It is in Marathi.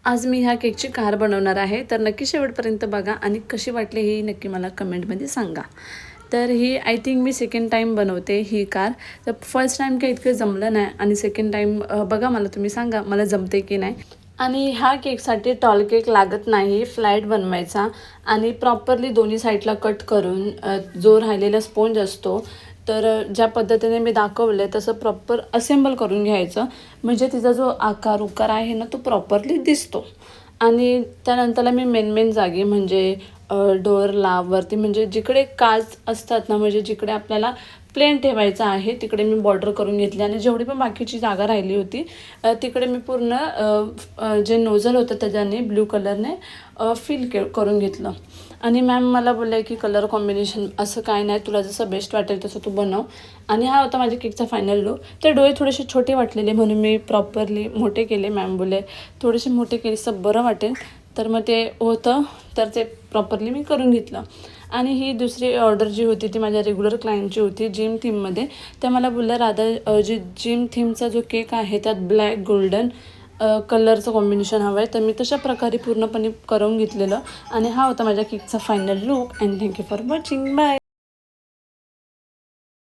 आज मी ह्या केकची कार बनवणार आहे, तर नक्की शेवटपर्यंत बघा आणि कशी वाटली ही नक्की मला कमेंटमध्ये सांगा. तर ही आय थिंक मी सेकंड टाईम बनवते ही कार. तर फर्स्ट टाईम काही इतकं जमलं नाही आणि सेकंड टाईम बघा मला तुम्ही सांगा मला जमते की नाही. आणि ह्या केकसाठी टॉल केक लागत नाही, फ्लॅट बनवायचा आणि प्रॉपरली दोन्ही साईडला कट करून जो राहिलेला स्पोंज असतो तर ज्या पद्धतीने मी दाखवलं आहे तसं प्रॉपर असेंबल करून घ्यायचं, म्हणजे तिचा जो आकार उकार आहे ना तो प्रॉपरली दिसतो. आणि त्यानंतरला मी मेन जागी म्हणजे डोअरला वरती म्हणजे जिकडे काच असतात ना, म्हणजे जिकडे आपल्याला प्लेन ठेवायचं आहे तिकडे मी बॉर्डर करून घेतली आणि जेवढी पण बाकीची जागा राहिली होती तिकडे मी पूर्ण जे नोझल होतं त्याच्याने ब्ल्यू कलरने करून घेतलं. आणि मॅम मला बोलले की कलर कॉम्बिनेशन असं काय नाही, तुला जसं बेस्ट वाटेल तसं तू बनव. आणि हा होता माझ्या केकचा फायनल लूक. ते डोळे थोडेसे छोटे वाटलेले म्हणून मी प्रॉपरली मोठे केले. मॅम बोलले थोडेसे मोठे केले तर बरं वाटेल, तर मग ते होतं तर ते प्रॉपरली मी करून घेतलं. आणि ही दुसरी ऑर्डर जी होती ती माझ्या रेग्युलर क्लायंटची होती जिम थीममध्ये. त्या मला बोलल्या राधा जी जिम थीमचा जो केक आहे त्यात ब्लॅक गोल्डन कलरचं कॉम्बिनेशन हवं आहे, तर मी तशा प्रकारे पूर्णपणे करून घेतलेलं. आणि हा होता माझ्या केकचा final look. And thank you for watching. Bye.